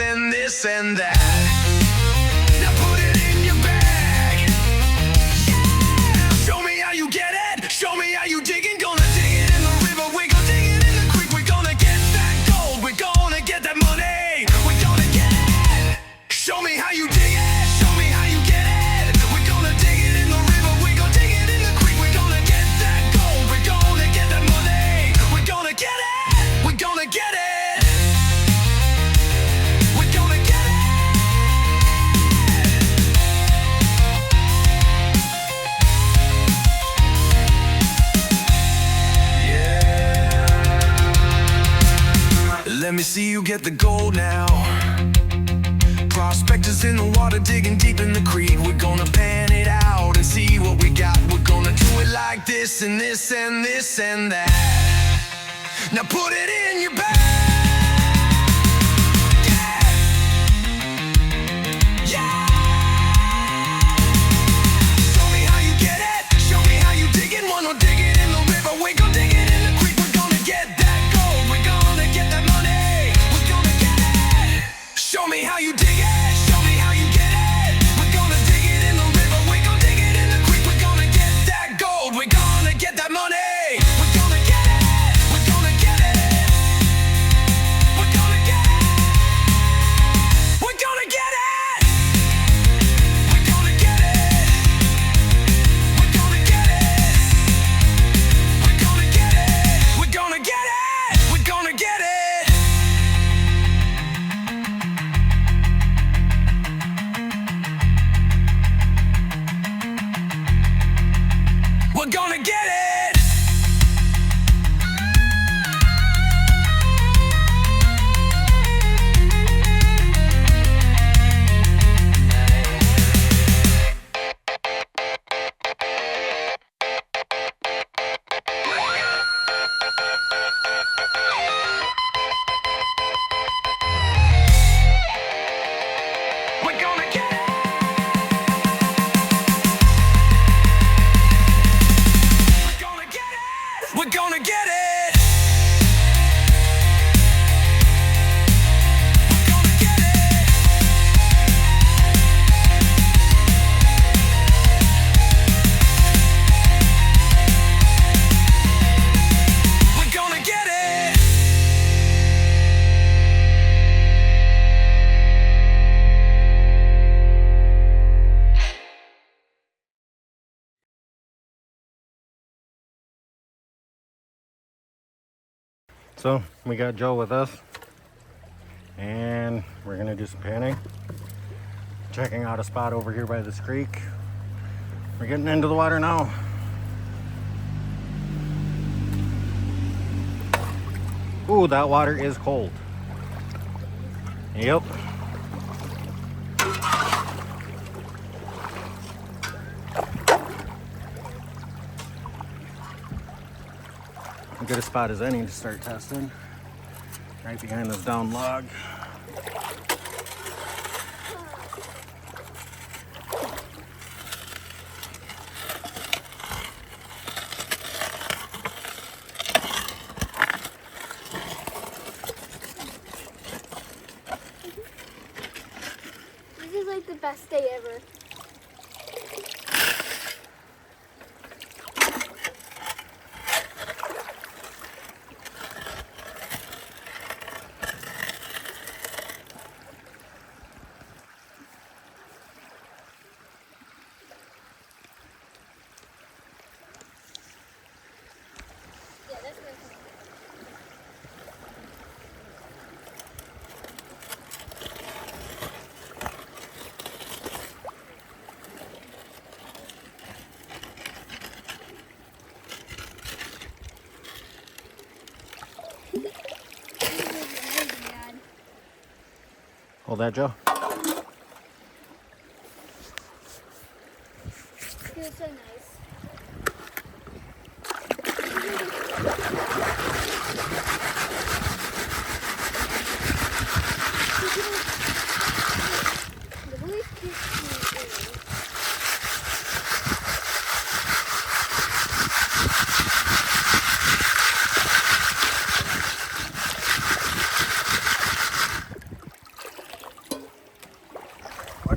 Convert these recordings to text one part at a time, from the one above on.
and this and that. Now put it in your bag. Yeah! Show me how you get it. Show me how you dig it. Gonna dig it in the river. We're gonna dig it in the creek. We're gonna get that gold. We're gonna get that money. We're gonna get it. Show me how you dig it. Show me how you get it. We're gonna dig it in the river. We're gonna dig it in the creek. We're gonna get that gold. We're gonna get that money. We're gonna get it. We're gonna get it. Let me see you get the gold now. Prospectors in the water digging deep in the creek. We're gonna pan it out and see what we got. We're gonna do it like this and this and this and that. Now put it in your bag. Yeah. Yeah. Show me how you get it. Show me how you dig it. Wanna dig it in the river. We're gonna dig it in the creek. We're gonna get that gold. We're gonna get that money. We're gonna get it. Show me how you dig it. Show me how you get it. We're gonna dig it in the river. We're gonna dig it in the creek. We're gonna get that gold. We're gonna get that money. We're gonna get it. We're gonna get it. We're gonna get it. We're gonna get it. We're gonna get it. We're gonna get it. We're gonna get it. We're gonna get it. We're gonna get it. We're gonna get it! We're gonna get it! We're gonna get it! We're gonna get it! We're gonna get it! So we got Joe with us, and we're gonna do some panning. Checking out a spot over here by this creek. We're getting into the water now. Ooh, that water is cold. Yep. As good a spot as any to start testing. Right behind this down log. This is like the best day ever. Yeah, that's good. Hold that, Joe. Feels so nice. The really tasty.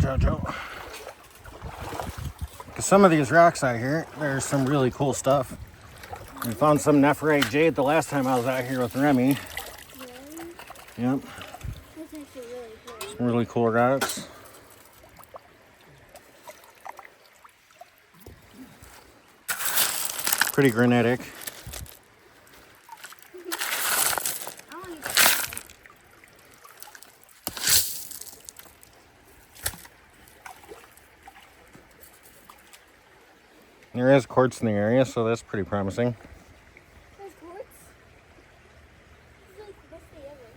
Watch out, Joe. Because some of these rocks out here, there's some really cool stuff. We found some nephrite jade the last time I was out here with Remy. Really? Yep, That's actually really cool. some really cool rocks. Pretty granitic. I want to try. There is quartz in the area, so that's pretty promising. There's quartz. This is like the best day ever.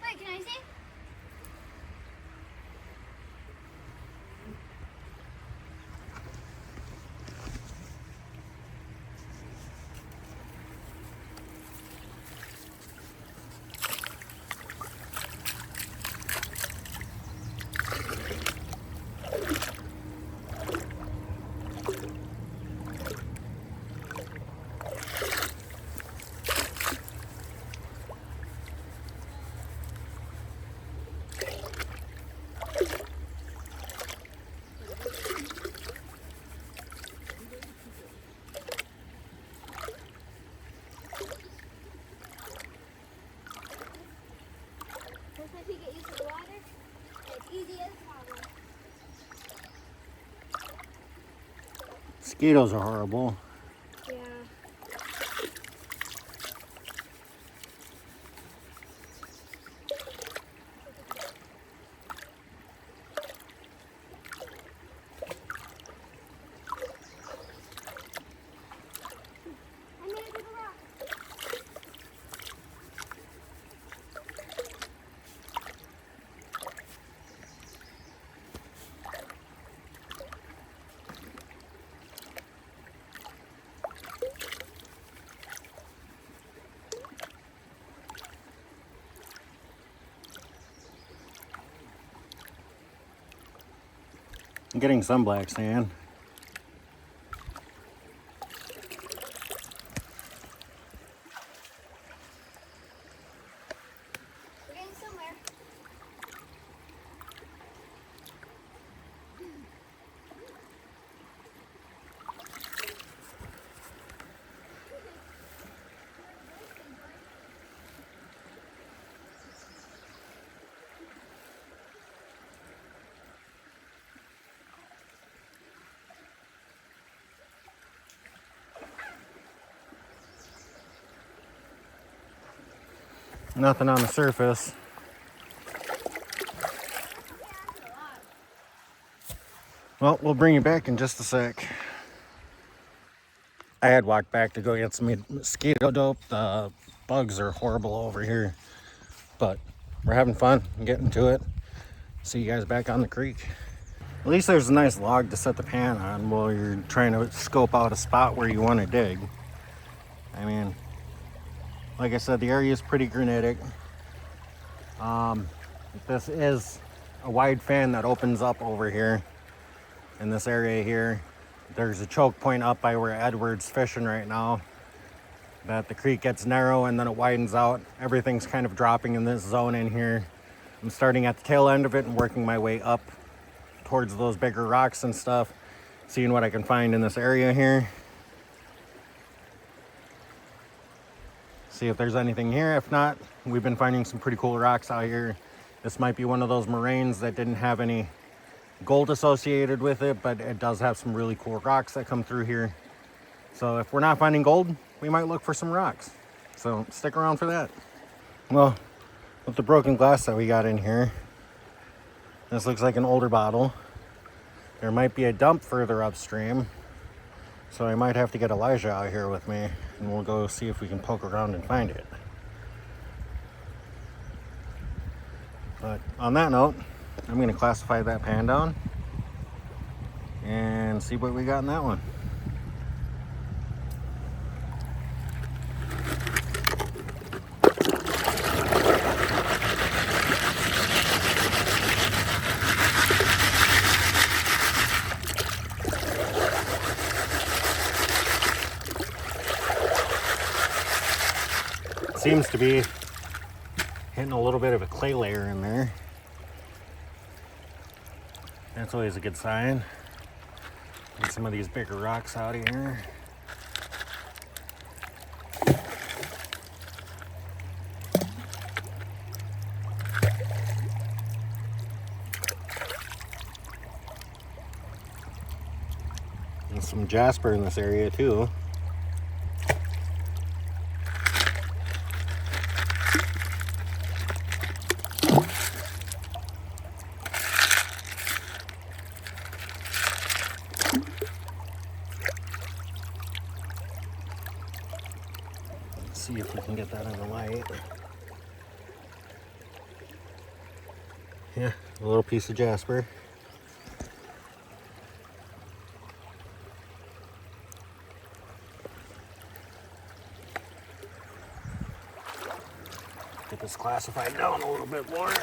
Wait, can I see? Once you get used to the water, it's easy as water. Mosquitoes are horrible. Yeah. I made it to the rock. I'm getting some black sand. We're getting somewhere. Nothing on the surface. Well, we'll bring you back in just a sec. I had walked back to go get some mosquito dope. The bugs are horrible over here, but we're having fun and getting to it. See you guys back on the creek. At least there's a nice log to set the pan on while you're trying to scope out a spot where you want to dig. I mean, like I said, the area is pretty granitic. This is a wide fan that opens up over here in this area here. There's a choke point up by where Edward's fishing right now, that the creek gets narrow and then it widens out. Everything's kind of dropping in this zone in here. I'm starting at the tail end of it and working my way up towards those bigger rocks and stuff, seeing what I can find in this area here. See if there's anything here. If not, we've been finding some pretty cool rocks out here. This might be one of those moraines that didn't have any gold associated with it, but it does have some really cool rocks that come through here. So if we're not finding gold, we might look for some rocks. So stick around for that. Well, with the broken glass that we got in here, this looks like an older bottle. There might be a dump further upstream, so I might have to get Elijah out here with me, and we'll go see if we can poke around and find it. But on that note, I'm going to classify that pan down and see what we got in that one. seems to be hitting a little bit of a clay layer in there. That's always a good sign. Get some of these bigger rocks out of here. And some jasper in this area too. See if we can get that in the light. Yeah, a little piece of jasper. Get this classified down a little bit more.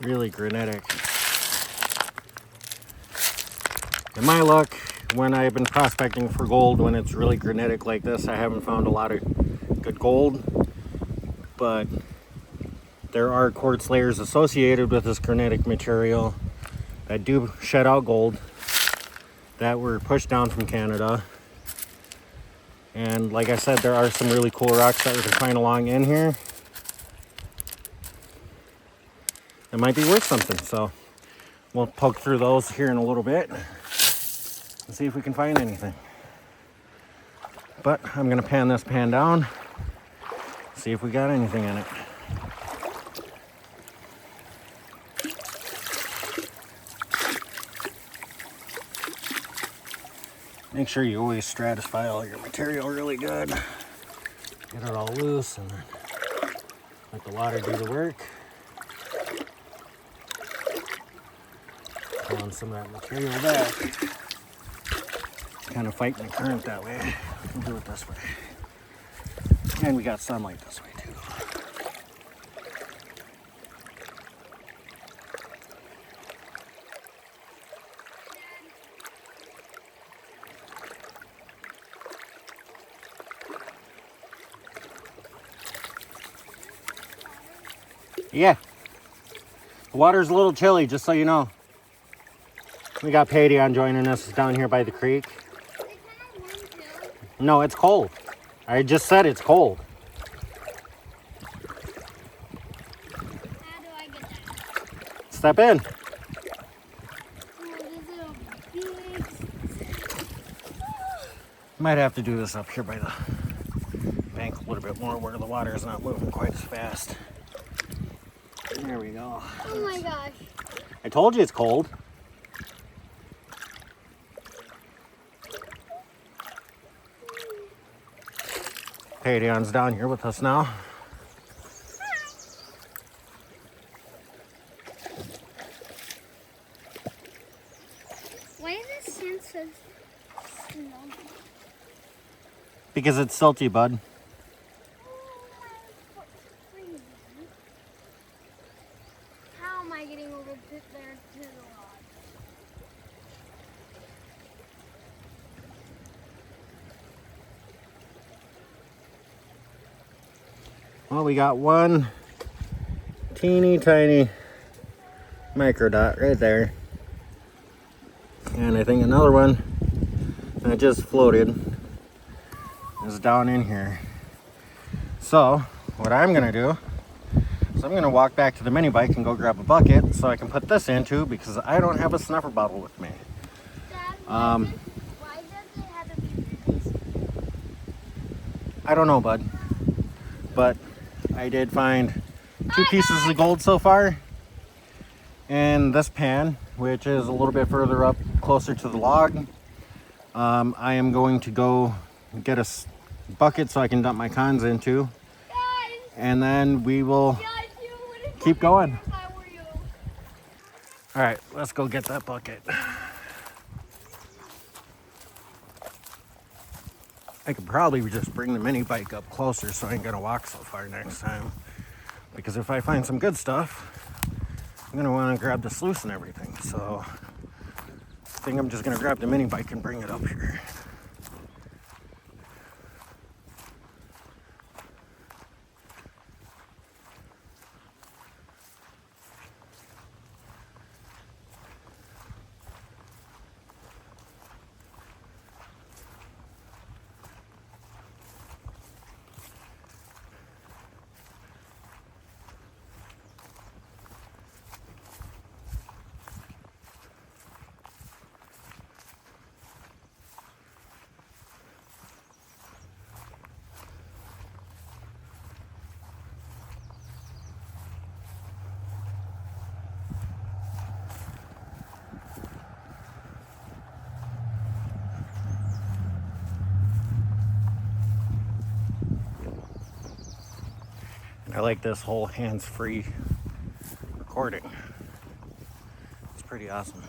Really granitic. In my luck, when I've been prospecting for gold, when it's really granitic like this, I haven't found a lot of good gold, but there are quartz layers associated with this granitic material that do shed out gold that were pushed down from Canada. And like I said, there are some really cool rocks that we can find along in here. It might be worth something, so we'll poke through those here in a little bit and see if we can find anything. But I'm gonna pan this pan down, see if we got anything in it. Make sure you always stratify all your material really good. Get it all loose and then let the water do the work. Pulling some of that material back. Kind of fighting the current that way. We'll do it this way. And we got sunlight this way too. Yeah. The water's a little chilly, just so you know. We got Paydion joining us down here by the creek. No, it's cold. I just said it's cold. How do I get that? Step in. Might have to do this up here by the bank a little bit more where the water is not moving quite as fast. There we go. Oh my gosh. I told you it's cold. Paydion's down here with us now. Why is this sand so small? Because it's silty, bud. How am I getting over there to the lodge? Well, we got one teeny tiny microdot right there. And I think another one that just floated is down in here. So what I'm gonna do is I'm gonna walk back to the mini bike and go grab a bucket so I can put this into, because I don't have a snuffer bottle with me. Dad, Um, why does it have to be this? I don't know, bud, but I did find 2 pieces of gold so far in this pan, which is a little bit further up, closer to the log. I am going to go get a bucket so I can dump my cons into. Guys! and then we will keep going. All right, let's go get that bucket. I could probably just bring the mini bike up closer so I ain't gonna walk so far next time. Because if I find some good stuff, I'm gonna wanna grab the sluice and everything. So I think I'm just gonna grab the mini bike and bring it up here. I like this whole hands-free recording. It's pretty awesome.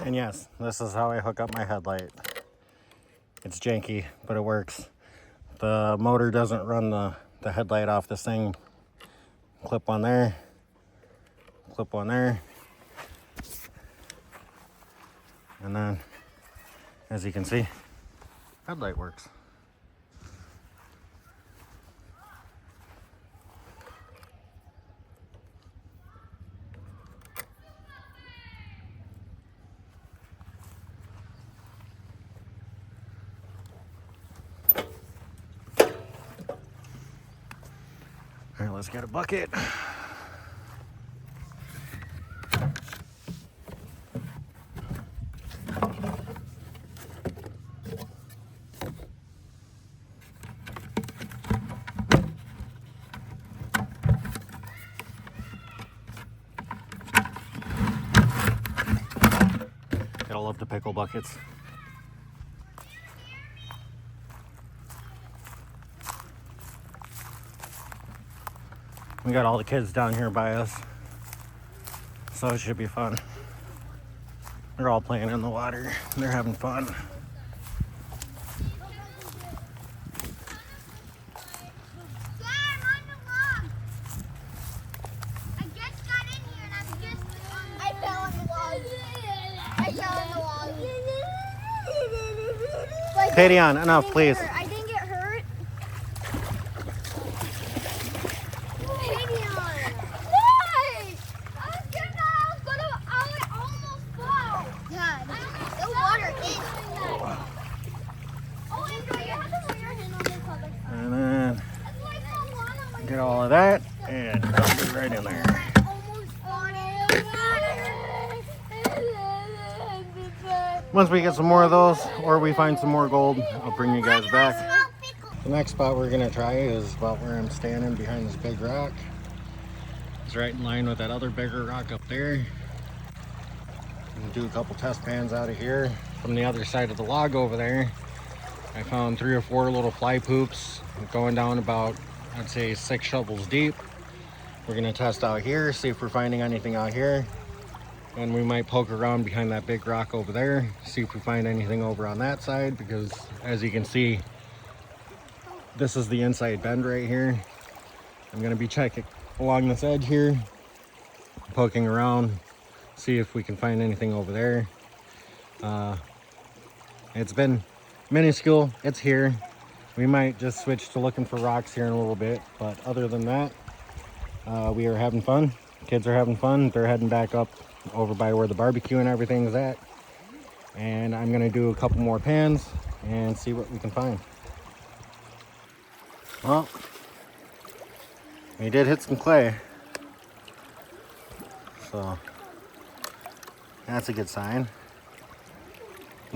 And yes, this is how I hook up my headlight. It's janky, but it works. The motor doesn't run the headlight off this thing. Clip on there, clip on there. And then, as you can see, headlight works. All right, let's get a bucket. Gotta love the pickle buckets. We got all the kids down here by us, so it should be fun. They're all playing in the water. They're having fun. Padion, enough, please. I didn't get hurt. Padion. Why? I was scared that I would almost fall. Yeah, the water is. Oh, Andrew, you have to put your hand on the cover. And then get all of that and dump it right in there. Once we get some more of those, or we find some more gold, I'll bring you guys back. The next spot we're gonna try is about where I'm standing behind this big rock. It's right in line with that other bigger rock up there. We'll do a couple test pans out of here. From the other side of the log over there, I found 3 or 4 little fly poops going down about, I'd say, 6 shovels deep. We're gonna test out here, see if we're finding anything out here. And we might poke around behind that big rock over there, see if we find anything over on that side, because as you can see, this is the inside bend right here. I'm gonna be checking along this edge here, poking around, see if we can find anything over there. It's been minuscule, it's here. We might just switch to looking for rocks here in a little bit, but other than that, we are having fun. Kids are having fun. They're heading back up over by where the barbecue and everything's at. And I'm gonna do a couple more pans and see what we can find. Well, we did hit some clay, so that's a good sign.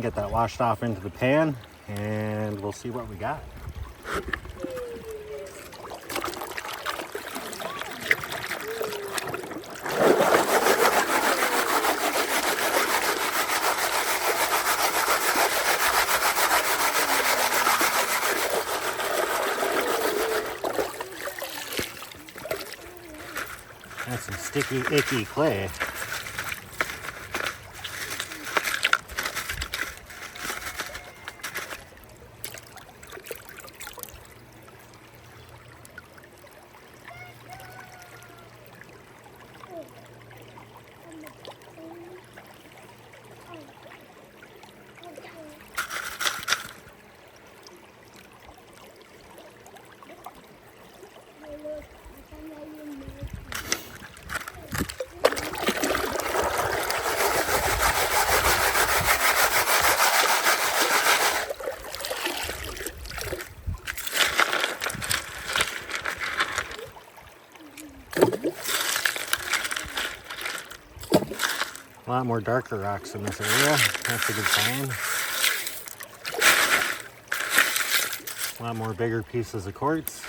Get that washed off into the pan and we'll see what we got. That's some sticky, icky clay. A lot more darker rocks in this area. That's a good sign. A lot more bigger pieces of quartz.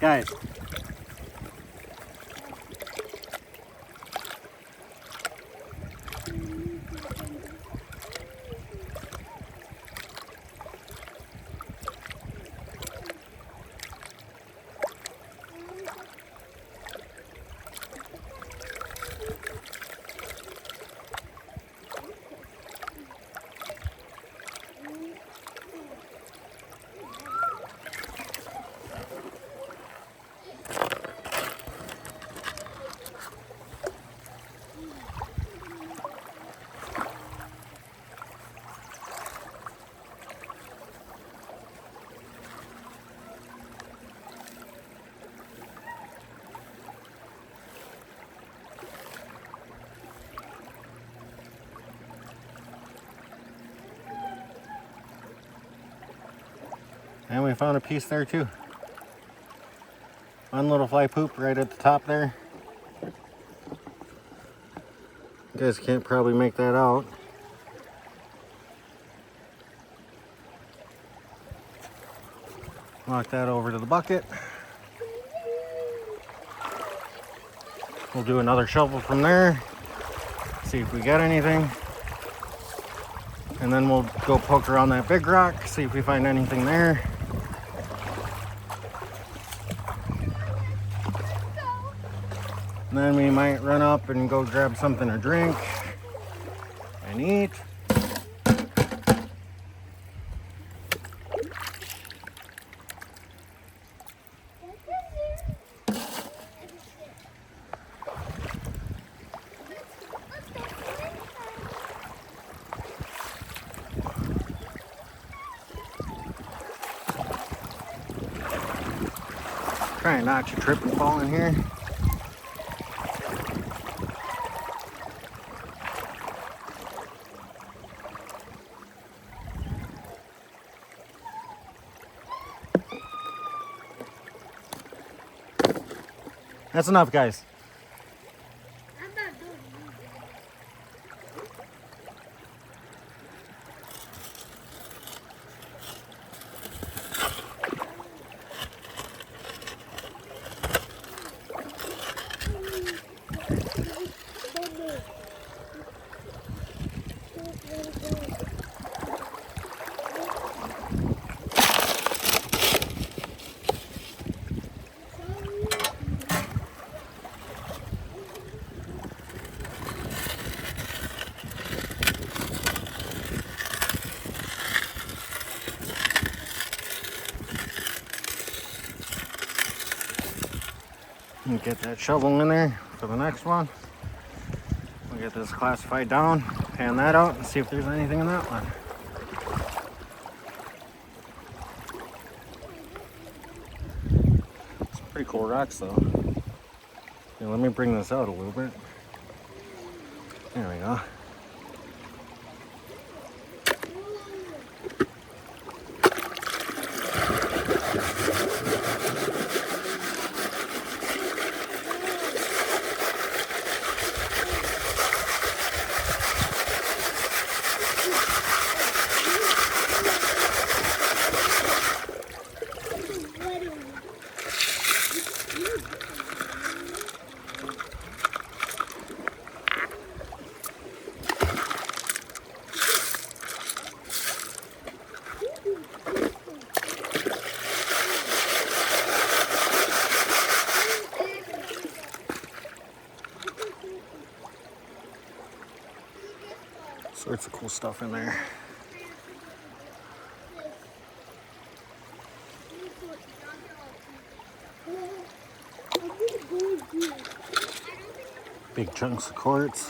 Guys, and we found a piece there too. One little fly poop right at the top there. You guys can't probably make that out. Walk that over to the bucket. We'll do another shovel from there. See if we get anything. And then we'll go poke around that big rock, see if we find anything there. And then we might run up and go grab something to drink and eat. Try and not to trip and fall in here. That's enough, guys. I'm not doing And get that shovel in there for the next one. We'll get this classified down, pan that out, and see if there's anything in that one. Some pretty cool rocks though. Here, let me bring this out a little bit. There we go. Sorts of cool stuff in there. Big chunks of quartz.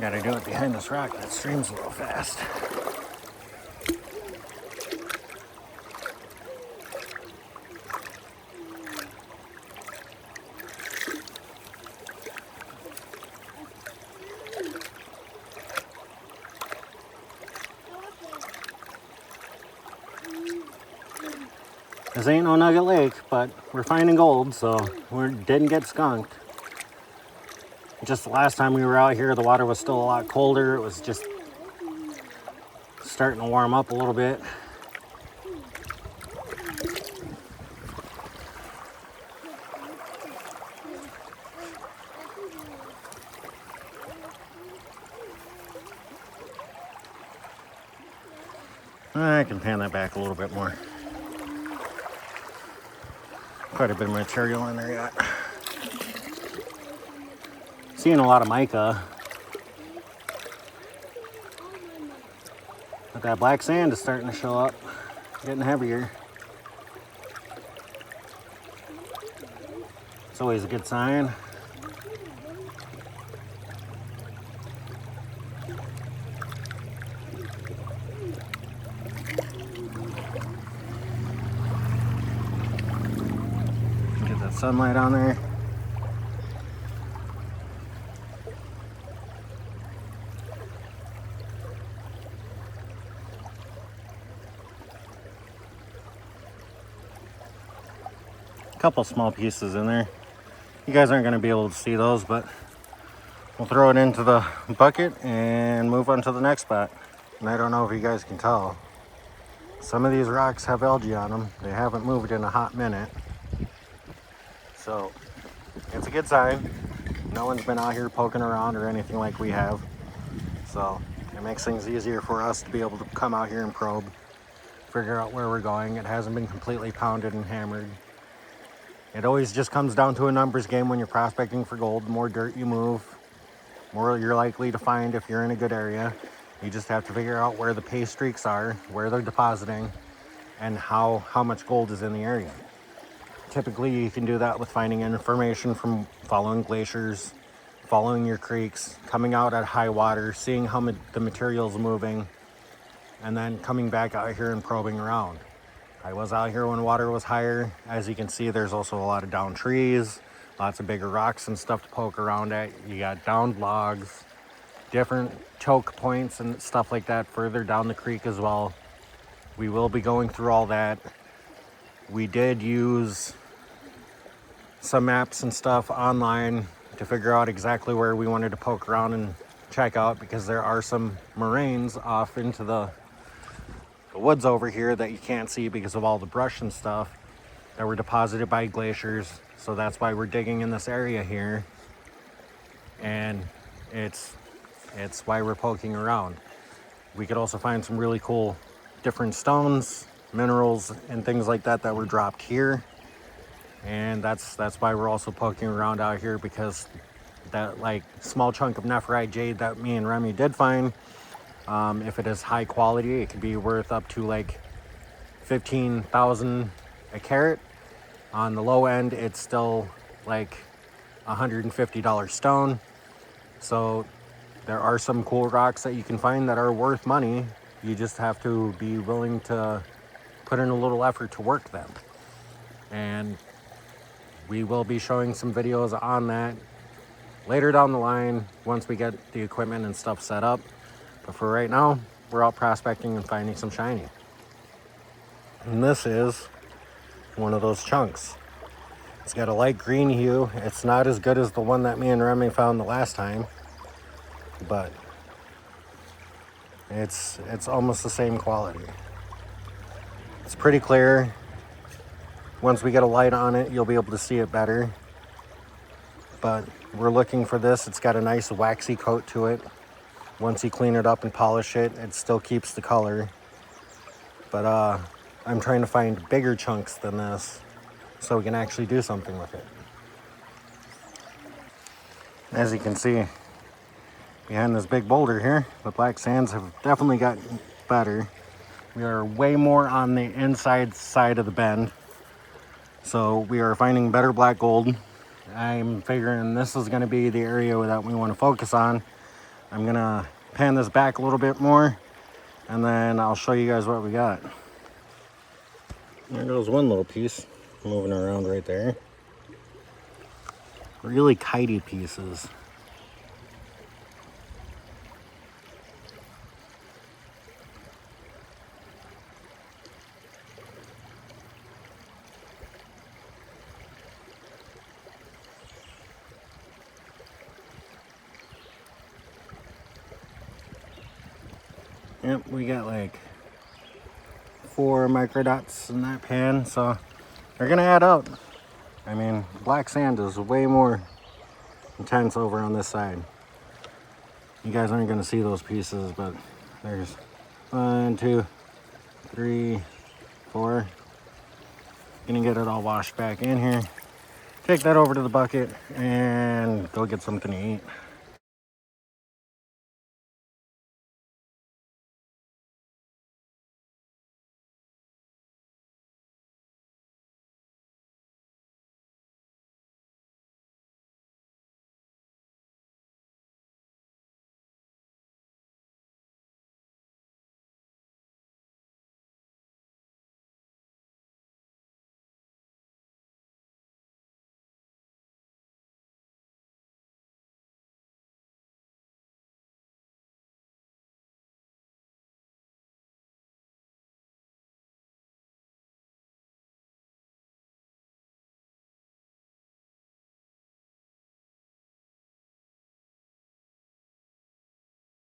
Gotta do it behind this rock. That stream's a little fast. This ain't no Nugget Lake, but we're finding gold, so we didn't get skunked. Just the last time we were out here, the water was still a lot colder. It was just starting to warm up a little bit. I can pan that back a little bit more. Quite a bit of material in there yet. Seeing a lot of mica. But that black sand is starting to show up, getting heavier. It's always a good sign. Get that sunlight on there. couple small pieces in there. You guys aren't going to be able to see those, but we'll throw it into the bucket and move on to the next spot. And I don't know if you guys can tell, some of these rocks have algae on them. They haven't moved in a hot minute. So it's a good sign. No one's been out here poking around or anything like we have. So it makes things easier for us to be able to come out here and probe, figure out where we're going. It hasn't been completely pounded and hammered. It always just comes down to a numbers game when you're prospecting for gold. The more dirt you move, more you're likely to find if you're in a good area. You just have to figure out where the pay streaks are, where they're depositing, and how much gold is in the area. Typically, you can do that with finding information from following glaciers, following your creeks, coming out at high water, seeing how the material's moving, and then coming back out here and probing around. I was out here when water was higher. As you can see, there's also a lot of downed trees, lots of bigger rocks and stuff to poke around at. You got downed logs, different choke points and stuff like that further down the creek as well. We will be going through all that. We did use some maps and stuff online to figure out exactly where we wanted to poke around and check out, because there are some moraines off into the woods over here that you can't see because of all the brush and stuff that were deposited by glaciers. So that's why we're digging in this area here, and it's why we're poking around. We could also find some really cool different stones, minerals, and things like that that were dropped here. And that's why we're also poking around out here, because that like small chunk of nephrite jade that me and Remy did find, if it is high quality, it could be worth up to like 15,000 a carat. On the low end, it's still like $150 stone. So there are some cool rocks that you can find that are worth money. You just have to be willing to put in a little effort to work them. And we will be showing some videos on that later down the line once we get the equipment and stuff set up. But for right now, we're out prospecting and finding some shiny. And this is one of those chunks. It's got a light green hue. It's not as good as the one that me and Remy found the last time, but it's almost the same quality. It's pretty clear. Once we get a light on it, you'll be able to see it better. But we're looking for this. It's got a nice waxy coat to it. Once you clean it up and polish it, it still keeps the color. But I'm trying to find bigger chunks than this so we can actually do something with it. As you can see, behind this big boulder here, the black sands have definitely gotten better. We are way more on the inside side of the bend, so we are finding better black gold. I'm figuring this is going to be the area that we want to focus on. I'm going to pan this back a little bit more, and then I'll show you guys what we got. There goes one little piece moving around right there. Really kitey pieces. Yep, we got like 4 microdots in that pan, so they're gonna add up. I mean, black sand is way more intense over on this side. You guys aren't gonna see those pieces, but there's 1, 2, 3, 4. Gonna get it all washed back in here. Take that over to the bucket and go get something to eat.